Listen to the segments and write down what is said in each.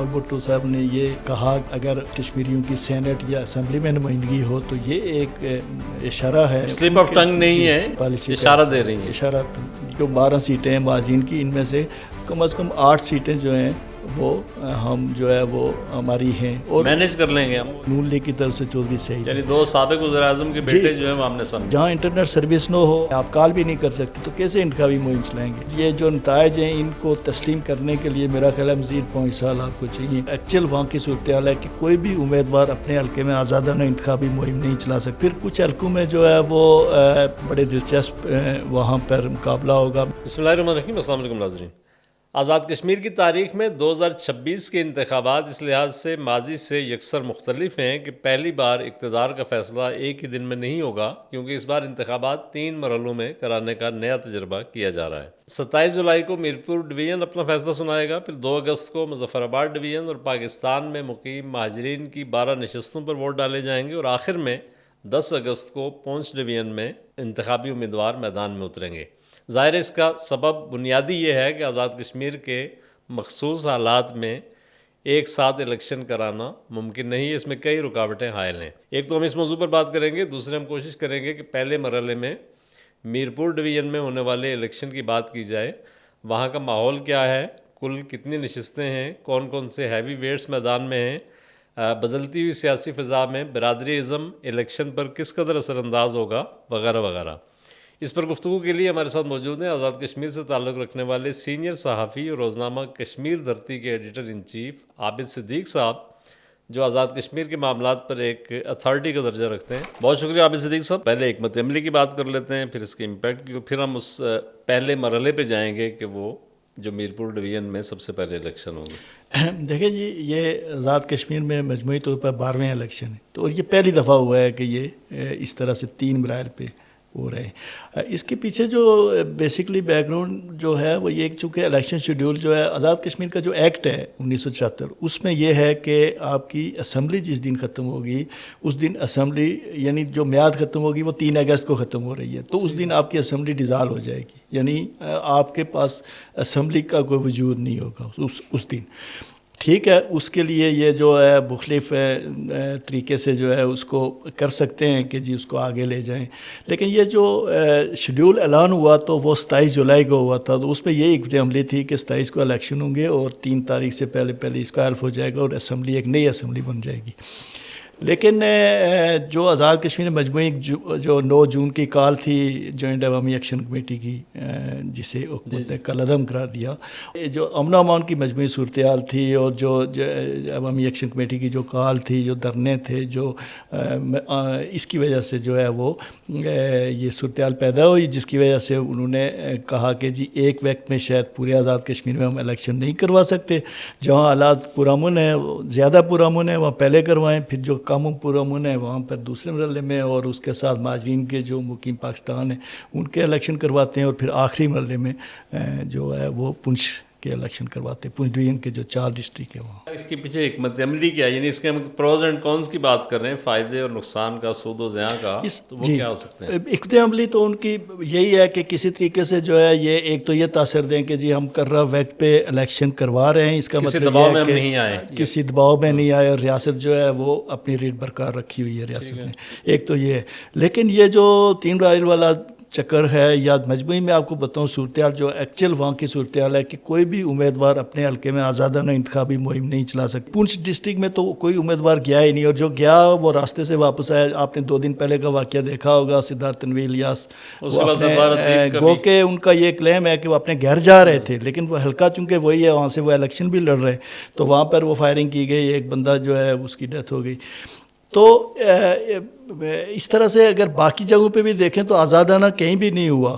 محمد بھٹو صاحب نے یہ کہا اگر کشمیریوں کی سینٹ یا اسمبلی میں نمائندگی ہو تو یہ ایک اشارہ ہے, سلپ آف ٹنگ نہیں ہے, پالیسی اشارہ دے رہی ہیں. اشارہ جو 12 سیٹیں ہیں مہاجرین کی, ان میں سے کم از کم 8 سیٹیں جو ہیں وہ ہم جو ہے وہ ہماری ہیں اور مینیج کر لیں گے ہم. نون لیگ کی طرف سے چودھری سعید, یعنی 2 سابق وزیر اعظم کے بیٹے جو ہیں وہ ہم نے سمجھا. جہاں انٹرنیٹ سروس نہ ہو, آپ کال بھی نہیں کر سکتے, تو کیسے انتخابی مہم چلائیں گے؟ یہ جو نتائج ہیں ان کو تسلیم کرنے کے لیے میرا خیال ہے مزید 5 سال آپ کو چاہیے. ایکچوئل وہاں کی صورتحال ہے کہ کوئی بھی امیدوار اپنے حلقے میں آزادانہ انتخابی مہم نہیں چلا سکتا. پھر کچھ حلقوں میں جو ہے وہ بڑے دلچسپ وہاں پر مقابلہ ہوگا. بسم اللہ الرحمن الرحیم. السلام علیکم ناظرین. آزاد کشمیر کی تاریخ میں 2026 کے انتخابات اس لحاظ سے ماضی سے یکسر مختلف ہیں کہ پہلی بار اقتدار کا فیصلہ ایک ہی دن میں نہیں ہوگا, کیونکہ اس بار انتخابات 3 مرحلوں میں کرانے کا نیا تجربہ کیا جا رہا ہے. 27 جولائی کو میرپور ڈویژن اپنا فیصلہ سنائے گا, پھر 2 اگست کو مظفر آباد ڈویژن اور پاکستان میں مقیم مہاجرین کی 12 نشستوں پر ووٹ ڈالے جائیں گے, اور آخر میں 10 اگست کو پونچھ ڈویژن میں انتخابی امیدوار میدان میں اتریں گے. ظاہر ہے اس کا سبب بنیادی یہ ہے کہ آزاد کشمیر کے مخصوص حالات میں ایک ساتھ الیکشن کرانا ممکن نہیں ہے. اس میں کئی رکاوٹیں حائل ہیں. ایک تو ہم اس موضوع پر بات کریں گے, دوسرے ہم کوشش کریں گے کہ پہلے مرحلے میں میرپور ڈویژن میں ہونے والے الیکشن کی بات کی جائے. وہاں کا ماحول کیا ہے, کل کتنی نشستیں ہیں, کون کون سے ہیوی ویٹس میدان میں ہیں, بدلتی ہوئی سیاسی فضا میں برادری ازم الیکشن پر کس قدر اثر انداز ہوگا, وغیرہ وغیرہ. اس پر گفتگو کے لیے ہمارے ساتھ موجود ہیں آزاد کشمیر سے تعلق رکھنے والے سینئر صحافی اور روزنامہ کشمیر دھرتی کے ایڈیٹر ان چیف عابد صدیق صاحب, جو آزاد کشمیر کے معاملات پر ایک اتھارٹی کا درجہ رکھتے ہیں. بہت شکریہ عابد صدیق صاحب. پہلے حکمت عملی کی بات کر لیتے ہیں, پھر اس کے امپیکٹ کی, پھر ہم اس پہلے مرحلے پہ جائیں گے کہ وہ جو میرپور ڈویژن میں سب سے پہلے الیکشن ہوں گے. دیکھیں جی, یہ آزاد کشمیر میں مجموعی طور پر 12ویں الیکشن ہے, تو یہ پہلی دفعہ ہوا ہے کہ یہ اس طرح سے 3 مراحل پہ ہو رہے ہیں. اس کے پیچھے جو بیسکلی بیک گراؤنڈ جو ہے وہ یہ, چونکہ الیکشن شیڈیول جو ہے آزاد کشمیر کا جو ایکٹ ہے 1976, اس میں یہ ہے کہ آپ کی اسمبلی جس دن ختم ہوگی اس دن اسمبلی, یعنی جو میعاد ختم ہوگی وہ 3 اگست کو ختم ہو رہی ہے, تو اس دن آپ کی اسمبلی ڈیزالو ہو جائے گی, یعنی آپ کے پاس اسمبلی کا کوئی وجود نہیں ہوگا اس دن. ٹھیک ہے, اس کے لیے یہ جو ہے مختلف طریقے سے جو ہے اس کو کر سکتے ہیں کہ جی اس کو آگے لے جائیں, لیکن یہ جو شیڈیول اعلان ہوا تو وہ 27 جولائی کو ہوا تھا, تو اس میں یہ حکمت عملی تھی کہ 27 کو الیکشن ہوں گے اور 3 تاریخ سے پہلے اس کا حلف ہو جائے گا اور اسمبلی ایک نئی اسمبلی بن جائے گی. لیکن جو آزاد کشمیر مجموعی جو 9 جون کی کال تھی جوائنٹ عوامی ایکشن کمیٹی کی, جسے حکومت نے کل عدم قرار دیا, جو امن و امان کی مجموعی صورتحال تھی اور جو عوامی ایکشن کمیٹی کی جو کال تھی, جو دھرنے تھے, جو اس کی وجہ سے جو ہے وہ یہ صورتحال پیدا ہوئی, جس کی وجہ سے انہوں نے کہا کہ جی ایک وقت میں شاید پورے آزاد کشمیر میں ہم الیکشن نہیں کروا سکتے, جہاں حالات پرامن ہیں, زیادہ پرامن ہیں, وہاں پہلے کروائیں, پھر جو کم پرامن ہے وہاں پر دوسرے مرحلے میں, اور اس کے ساتھ مہاجرین کے جو مقیم پاکستان ہیں ان کے الیکشن کرواتے ہیں, اور پھر آخری مرحلے میں جو ہے وہ پونچھ کے الیکشن کرواتے ہیں, پونچھ ڈویژن کے جو 4 ڈسٹرکٹ ہیں وہاں. اس کے پیچھے حکمت عملی کیا, یعنی اس کے ہم پروز اینڈ کونس کی بات کر رہے ہیں, فائدے اور نقصان کا, سود و زیاں کا, تو وہ کیا ہو سکتے ہیں؟ حکمت عملی تو ان کی یہی ہے کہ کسی طریقے سے جو ہے یہ ایک تو یہ تاثر دیں کہ جی ہم کر رہا وقت پہ الیکشن کروا رہے ہیں, اس کا مطلب دباؤ میں ہم نہیں آئے, کسی دباؤ میں نہیں آئے, اور ریاست جو ہے وہ اپنی ریٹ برقرار رکھی ہوئی ہے ریاست نے, ایک تو یہ ہے. لیکن یہ جو 3 مراحل والا چکر ہے, یا مجموعی میں آپ کو بتاؤں صورتحال جو ایکچوئل وہاں کی صورتحال ہے کہ کوئی بھی امیدوار اپنے حلقے میں آزادانہ انتخابی مہم نہیں چلا سکتا. پونچھ ڈسٹرکٹ میں تو کوئی امیدوار گیا ہی نہیں, اور جو گیا وہ راستے سے واپس آیا. آپ نے 2 دن پہلے کا واقعہ دیکھا ہوگا, سدھارتھ تنویر الیاس, گو کہ ان کا یہ کلیم ہے کہ وہ اپنے گھر جا رہے تھے, لیکن وہ حلقہ چونکہ وہی ہے, وہاں سے وہ الیکشن بھی لڑ رہے, تو وہاں پر وہ فائرنگ کی گئی, ایک بندہ جو ہے اس کی ڈیتھ ہو گئی. تو اس طرح سے اگر باقی جگہوں پہ بھی دیکھیں تو آزادانہ کہیں بھی نہیں ہوا.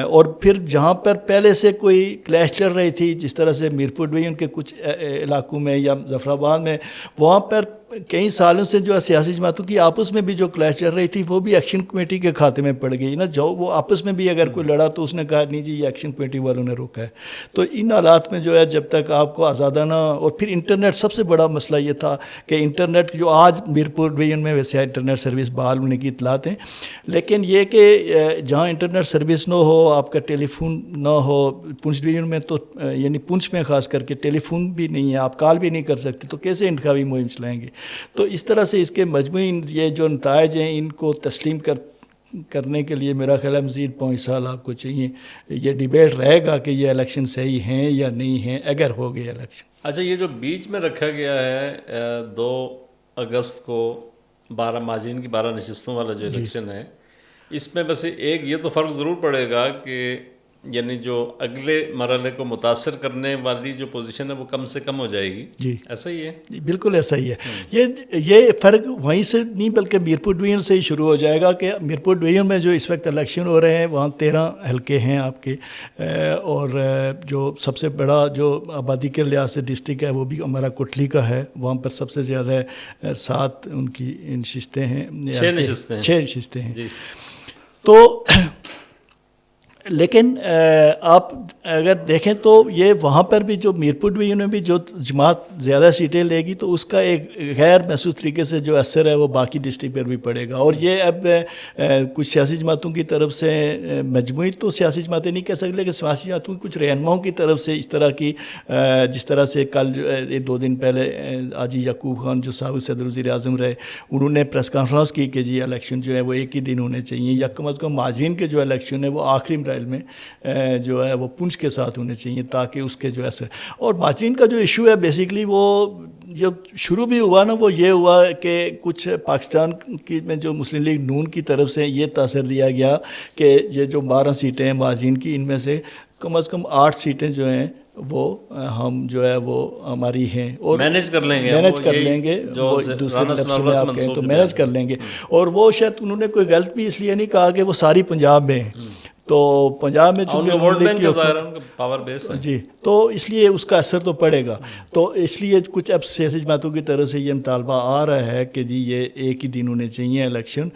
اور پھر جہاں پر پہلے سے کوئی کلیش چل رہی تھی, جس طرح سے میرپور ڈویژن کے کچھ علاقوں میں یا مظفر آباد میں, وہاں پر کئی سالوں سے جو ہے سیاسی جماعتوں کی آپس میں بھی جو کلیش چل رہی تھی وہ بھی ایکشن کمیٹی کے کھاتے میں پڑ گئی نا. جو وہ آپس میں بھی اگر کوئی لڑا تو اس نے کہا نہیں جی یہ ایکشن کمیٹی والوں نے روکا ہے. تو ان حالات میں جو ہے جب تک آپ کو آزادانہ, اور پھر انٹرنیٹ سب سے بڑا مسئلہ یہ تھا کہ انٹرنیٹ جو آج میرپور ڈویژن میں ویسے انٹرنیٹ سروس بحال ہونے کی اطلاعات ہیں, لیکن یہ کہ جہاں انٹرنیٹ سروس نہ ہو, آپ کا ٹیلی فون نہ ہو, پونچھ ڈویژن میں تو یعنی پونچھ میں خاص کر کے ٹیلی فون بھی نہیں ہے, آپ کال بھی نہیں کر سکتے, تو کیسے انتخابی مہم چلائیں گے. تو اس طرح سے اس کے مجموعی یہ جو نتائج ہیں ان کو تسلیم کرنے کے لیے میرا خیال ہے مزید 5 سال آپ کو چاہیے. یہ ڈیبیٹ رہے گا کہ یہ الیکشن صحیح ہیں یا نہیں ہیں اگر ہو گئے الیکشن. اچھا, یہ جو بیچ میں رکھا گیا ہے 2 اگست کو 12 ماجین کی 12 نشستوں والا جو الیکشن ہے, اس میں بس ایک یہ تو فرق ضرور پڑے گا کہ یعنی جو اگلے مرحلے کو متاثر کرنے والی جو پوزیشن ہے وہ کم سے کم ہو جائے گی. جی ایسا ہی ہے. جی بالکل ایسا ہی ہے. یہ فرق وہیں سے نہیں بلکہ میرپور ڈویژن سے ہی شروع ہو جائے گا کہ میرپور ڈویژن میں جو اس وقت الیکشن ہو رہے ہیں وہاں 13 حلقے ہیں آپ کے, اور جو سب سے بڑا جو آبادی کے لحاظ سے ڈسٹرکٹ ہے وہ بھی ہمارا کوٹلی کا ہے. وہاں پر سب سے زیادہ 7 ان کی نشستیں ہیں, 6 نشستیں ہیں. تو لیکن آپ اگر دیکھیں تو یہ وہاں پر بھی جو میرپور ڈویژن میں بھی جو جماعت زیادہ سیٹیں لے گی تو اس کا ایک غیر محسوس طریقے سے جو اثر ہے وہ باقی ڈسٹرکٹ پر بھی پڑے گا. اور یہ اب کچھ سیاسی جماعتوں کی طرف سے, مجموعی تو سیاسی جماعتیں نہیں کہہ سکتے لیکن سیاسی جماعتوں کی کچھ رہنماؤں کی طرف سے اس طرح کی, جس طرح سے کل 2 دن پہلے حاجی یعقوب خان جو سابق صدر وزیر اعظم رہے, انہوں نے پریس کانفرنس کی کہ جی الیکشن جو ہے وہ ایک ہی دن ہونے چاہیے, یا کم از کم ماجین کے جو الیکشن ہے وہ آخری میں جو ہے وہ پونچھ کے ساتھ ہونے چاہیے تاکہ اس کے جو ہے. اور ماجین کا جو ایشو ہے بیسیکلی وہ جب شروع بھی ہوا نا وہ یہ ہوا کہ کچھ پاکستان کی میں جو مسلم لیگ نون کی طرف سے یہ تاثر دیا گیا کہ یہ جو 12 سیٹیں ہیں ماجین کی, ان میں سے کم از کم 8 سیٹیں جو ہیں وہ ہم جو ہے وہ ہماری ہیں اور مینیج کر لیں گے وہ دوسرے لفظوں میں آپ کہیں تو مینیج کر لیں گے. اور وہ شاید انہوں نے کوئی غلط بھی اس لیے نہیں کہا کہ وہ ساری پنجاب میں ہیں, تو پنجاب میں چونکہ پاور بیس ہے جی, تو اس لیے اس کا اثر تو پڑے گا. تو اس لیے کچھ اب سیاسی جماعتوں کی طرف سے یہ مطالبہ آ رہا ہے کہ جی یہ ایک ہی دن ہونے چاہیے الیکشن,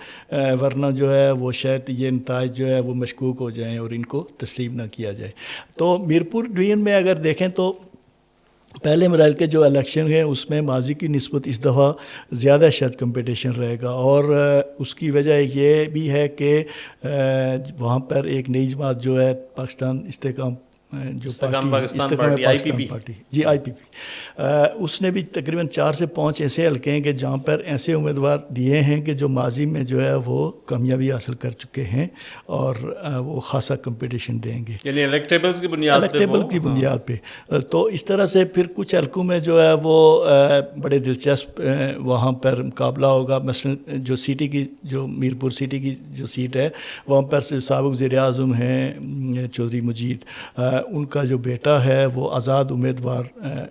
ورنہ جو ہے وہ شاید یہ نتائج جو ہے وہ مشکوک ہو جائیں اور ان کو تسلیم نہ کیا جائے. تو میرپور ڈویژن میں اگر دیکھیں تو پہلے مراحل کے جو الیکشن ہیں اس میں ماضی کی نسبت اس دفعہ زیادہ شاید کمپٹیشن رہے گا, اور اس کی وجہ یہ بھی ہے کہ وہاں پر ایک نئی جماعت جو ہے پاکستان استحکام جو پارٹی جی آئی پی پی, اس نے بھی تقریباً 4 سے 5 ایسے حلقے ہیں کہ جہاں پر ایسے امیدوار دیے ہیں کہ جو ماضی میں جو ہے وہ کامیابی حاصل کر چکے ہیں اور وہ خاصا کمپٹیشن دیں گے, یعنی الیکٹیبلز کی بنیاد پہ. تو اس طرح سے پھر کچھ حلقوں میں جو ہے وہ بڑے دلچسپ وہاں پر مقابلہ ہوگا. مثلا جو سٹی کی جو میرپور سٹی کی جو سیٹ ہے وہاں پر سابق وزیر اعظم ہیں چودھری مجید, ان کا جو بیٹا ہے وہ آزاد امیدوار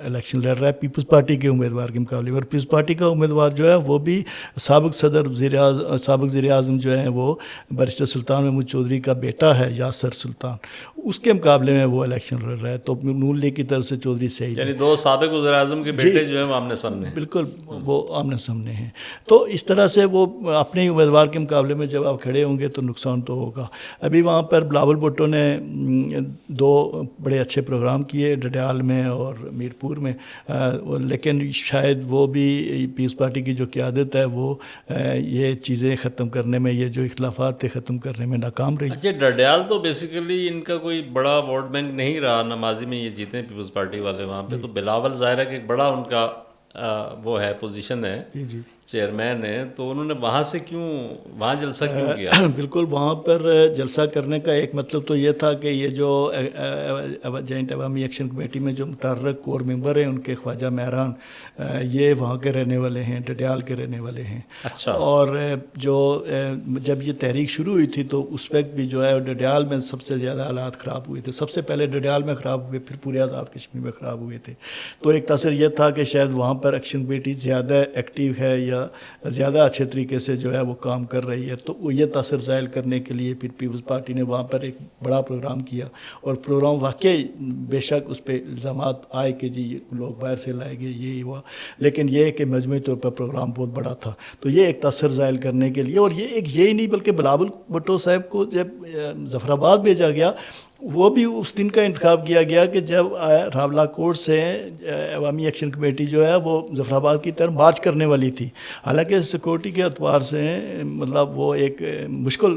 الیکشن لڑ رہا ہے پیپلز پارٹی کے امیدوار کے مقابلے, اور پیپلز پارٹی کا امیدوار جو ہے وہ بھی سابق وزیر اعظم جو ہیں وہ بیرسٹر سلطان محمود چودھری کا بیٹا ہے یاسر سلطان, اس کے مقابلے میں وہ الیکشن لڑ رہا ہے. تو نون لیگ کی طرف سے چودھری سعید, یعنی 2 سابق وزیر اعظم کے بیٹے جو ہیں وہ آمنے سامنے ہیں. بالکل وہ آمنے سامنے ہیں. تو اس طرح سے وہ اپنے امیدوار کے مقابلے میں جب آپ کھڑے ہوں گے تو نقصان تو ہوگا. ابھی وہاں پر بلاول بھٹو نے 2 بڑے اچھے پروگرام کیے ڈڈیال میں اور میرپور میں, لیکن شاید وہ بھی پیپلز پارٹی کی جو قیادت ہے وہ یہ چیزیں ختم کرنے میں, یہ جو اختلافات تھے ختم کرنے میں ناکام رہی. اچھا, ڈڈیال تو بیسیکلی ان کا کوئی بڑا ووٹ بینک نہیں رہا, نمازی میں یہ جیتے ہیں پیپلز پارٹی والے وہاں پہ, تو بلاول ظاہر ہے کہ ایک بڑا ان کا وہ ہے پوزیشن ہے, چیئرمین ہے, تو انہوں نے وہاں سے کیوں وہاں جلسہ کیوں کیا؟ بالکل وہاں پر جلسہ کرنے کا ایک مطلب تو یہ تھا کہ یہ جو جوائنٹ عوامی ایکشن کمیٹی میں جو متحرک کور ممبر ہیں ان کے خواجہ مہران یہ وہاں کے رہنے والے ہیں, ڈڈیال کے رہنے والے ہیں. اچھا. اور جو جب یہ تحریک شروع ہوئی تھی تو اس وقت بھی جو ہے ڈڈیال میں سب سے زیادہ حالات خراب ہوئے تھے. سب سے پہلے ڈڈیال میں خراب ہوئے, پھر پورے آزاد کشمیر میں خراب ہوئے تھے. تو ایک تاثر یہ تھا کہ شاید وہاں پر ایکشن کمیٹی زیادہ ایکٹیو ہے یا یا زیادہ اچھے طریقے سے جو ہے وہ کام کر رہی ہے. تو وہ یہ تاثر ظاہر کرنے کے لیے پھر پیپلز پارٹی نے وہاں پر ایک بڑا پروگرام کیا, اور پروگرام واقعی بے شک اس پہ الزامات آئے کہ جی لوگ باہر سے لائے گئے, یہ ہوا, لیکن یہ کہ مجموعی طور پر پروگرام بہت بڑا تھا. تو یہ ایک تاثر ظاہر کرنے کے لیے, اور یہ ایک یہی نہیں بلکہ بلاول بھٹو صاحب کو جب ظفر آباد بھیجا گیا, وہ بھی اس دن کا انتخاب کیا گیا کہ جب راولہ کوٹ سے عوامی ایکشن کمیٹی جو ہے وہ ظفر آباد کی طرف مارچ کرنے والی تھی. حالانکہ سیکورٹی کے اعتبار سے مطلب وہ ایک مشکل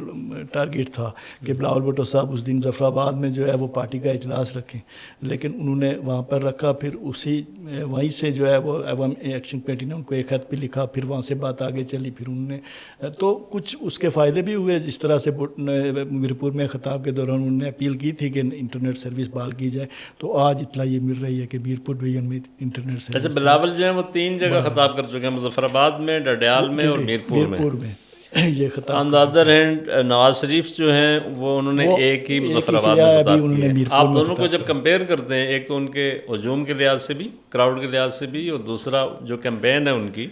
ٹارگیٹ تھا کہ بلاول بھٹو صاحب اس دن ظفر آباد میں جو ہے وہ پارٹی کا اجلاس رکھیں, لیکن انہوں نے وہاں پر رکھا. پھر وہیں سے جو ہے وہ عوامی ایکشن کمیٹی نے ان کو ایک خط بھی لکھا, پھر وہاں سے بات آگے چلی. پھر انہوں نے تو کچھ اس کے فائدے بھی ہوئے, جس طرح سے میرپور میں خطاب کے دوران انہوں نے اپیل کی تھی کہ انٹرنیٹ سروس بحال کی جائے. تو آج اطلاع یہ مل رہی ہے کہ میرپور ڈویژن میں انٹرنیٹ سروس. اچھا, بلاول جو ہیں وہ 3 جگہ خطاب کر چکے ہیں, مظفر آباد میں, ڈڈیال میں اور میرپور میں. یہ خطاب آن the other hand Nawaz Sharif جو ہیں وہ انہوں نے ایک ہی مظفر آباد میں خطاب کیا ہے. آپ دونوں کو جب کمپیئر کرتے ہیں, ایک تو ان کے ہجوم کے لحاظ سے بھی, کراؤڈ کے لحاظ سے بھی, اور دوسرا جو کیمپین ہے ان کی,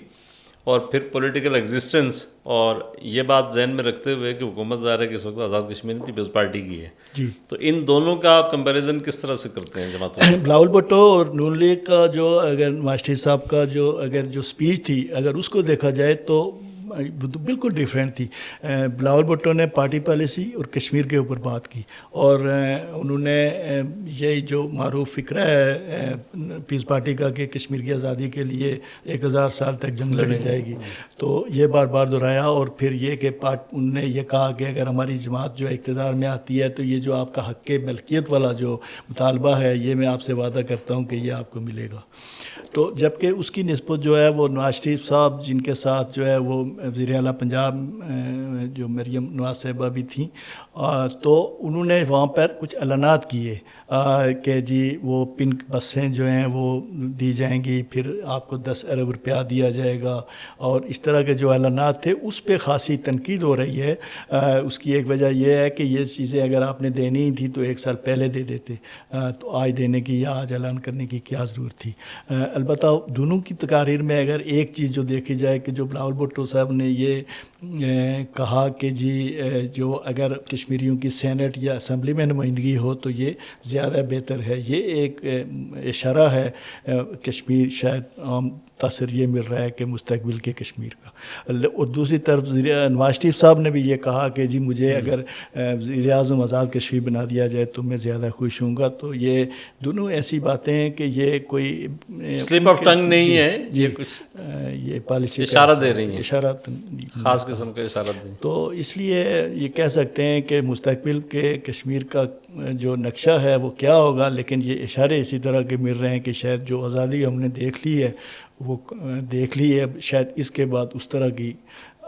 اور پھر پولیٹیکل ایگزسٹنس, اور یہ بات ذہن میں رکھتے ہوئے کہ حکومت ظاہر ہے کہ اس وقت آزاد کشمیر پیپلز پارٹی کی ہے, جی, تو ان دونوں کا آپ کمپیریزن کس طرح سے کرتے ہیں جماعتوں میں؟ بلاول بھٹو اور نون لیگ کا جو اگر نواز شریف صاحب کا جو سپیچ تھی, اگر اس کو دیکھا جائے تو بالکل ڈیفرینٹ تھی. بلاول بھٹو نے پارٹی پالیسی اور کشمیر کے اوپر بات کی, اور انہوں نے یہ جو معروف فکرہ ہے پیس پارٹی کا کہ کشمیر کی آزادی کے لیے 1000 سال تک جنگ لڑی جائے گی, تو یہ بار بار دہرایا. اور پھر یہ کہ انہوں نے یہ کہا کہ اگر ہماری جماعت جو اقتدار میں آتی ہے تو یہ جو آپ کا حق ملکیت والا جو مطالبہ ہے, یہ میں آپ سے وعدہ کرتا ہوں کہ یہ آپ کو ملے گا. تو جبکہ اس کی نسبت جو ہے وہ نواز شریف صاحب, جن کے ساتھ جو ہے وہ وزیر اعلیٰ پنجاب جو مریم نواز صاحبہ بھی تھیں, تو انہوں نے وہاں پر کچھ اعلانات کیے کہ جی وہ پنک بسیں جو ہیں وہ دی جائیں گی, پھر آپ کو 10 ارب روپیہ دیا جائے گا, اور اس طرح کے جو اعلانات تھے اس پہ خاصی تنقید ہو رہی ہے. اس کی ایک وجہ یہ ہے کہ یہ چیزیں اگر آپ نے دینی ہی تھی تو 1 سال پہلے دے دیتے, تو آج دینے کی یا آج اعلان کرنے کی کیا ضرورت تھی. البتہ دونوں کی تقاریر میں اگر ایک چیز جو دیکھی جائے کہ جو بلاول بھٹو صاحب نے یہ کہا کہ جی جو اگر کشمیریوں کی سینٹ یا اسمبلی میں نمائندگی ہو تو یہ زیادہ بہتر ہے, یہ ایک اشارہ ہے کشمیر شاید عام تاثر یہ مل رہا ہے کہ مستقبل کے کشمیر کا. اور دوسری طرف نواز شریف صاحب نے بھی یہ کہا کہ جی مجھے اگر وزیر اعظم آزاد کشمیر بنا دیا جائے تو میں زیادہ خوش ہوں گا. تو یہ دونوں ایسی باتیں ہیں کہ یہ کوئی سلپ آف ٹنگ نہیں ہے, یہ کچھ یہ پالیسی اشارہ دے رہی ہیں, اشارات خاص قسم کا اشارہ دیں. تو اس لیے یہ کہہ سکتے ہیں کہ مستقبل کے کشمیر کا جو نقشہ ہے وہ کیا ہوگا, لیکن یہ اشارے اسی طرح کے مل رہے ہیں کہ شاید جو آزادی ہم نے دیکھ لی ہے وہ دیکھ لی ہے, شاید اس کے بعد اس طرح کی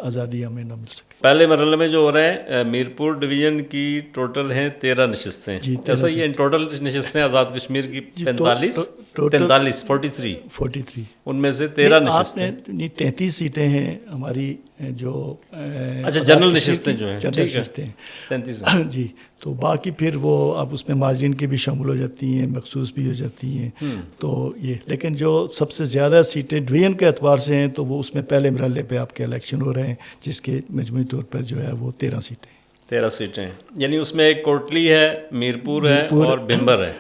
آزادی ہمیں نہ مل سکے. پہلے مرحلے میں جو ہو رہے ہیں, میرپور ڈویژن کی ٹوٹل ہیں 13 نشستیں, ایسا یہ ٹوٹل نشستیں آزاد کشمیر کی 43 ان میں سے 13 نشستیں, 33 سیٹیں ہیں ہماری جو اچھا جنرل نشستیں جو ہیں, جنرل نشستیں 33 جی. تو باقی پھر وہ اب اس میں مہاجرین کی بھی شامل ہو جاتی ہیں, مخصوص بھی ہو جاتی ہیں. تو یہ لیکن جو سب سے زیادہ سیٹیں ڈویژن کے اعتبار سے ہیں تو وہ اس میں پہلے مرحلے پہ آپ کے الیکشن ہو رہے ہیں, جس کے مجموعی طور پر جو ہے وہ 13 سیٹیں ہیں. یعنی اس میں ایک کوٹلی ہے, میرپور ہے اور بھمبر ہے.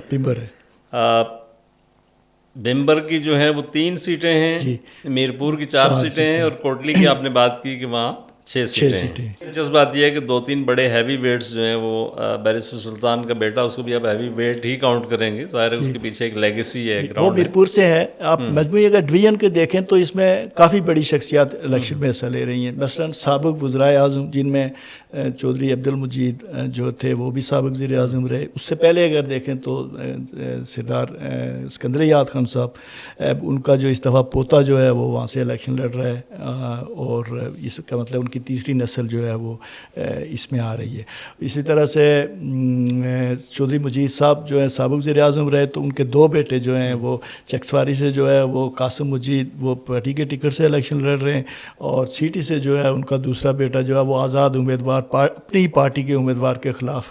بھمبر کی جو ہے وہ 3 سیٹیں ہیں, میرپور کی 4 سیٹیں ہیں, اور کوٹلی کی آپ نے بات کی کہ وہاں 6 سیٹیں ہیں. دلچسپ بات یہ ہے کہ 2-3 بڑے ہیوی ویٹس جو ہیں وہ بیرسٹر سلطان کا بیٹا, اس کو بھی اب ہیوی ویٹ ہی کاؤنٹ کریں گے, ظاہر ہے اس کے پیچھے ایک لیگیسی ہے, وہ میرپور سے ہے. آپ مجموعی اگر ڈویژن کے دیکھیں تو اس میں کافی بڑی شخصیات الیکشن میں حصہ لے رہی ہیں. مثلا سابق وزرائے اعظم جن میں چودھری عبد المجید جو تھے وہ بھی سابق وزیر اعظم رہے. اس سے پہلے اگر دیکھیں تو سردار اسکندر یاد خان صاحب, ان کا جو اس دفعہ پوتا جو ہے وہ وہاں سے الیکشن لڑ رہا ہے, اور اس کا مطلب ان کی تیسری نسل جو ہے وہ اس میں آ رہی ہے. اسی طرح سے چودھری مجید صاحب جو ہیں سابق وزیر اعظم رہے, تو ان کے 2 بیٹے جو ہیں وہ چکسواری سے جو ہے وہ قاسم مجید وہ پارٹی کے ٹکٹ سے الیکشن لڑ رہے ہیں, اور سیٹی سے جو ہے ان کا دوسرا بیٹا جو ہے وہ آزاد امیدوار اپنی پارٹی کے امیدوار کے خلاف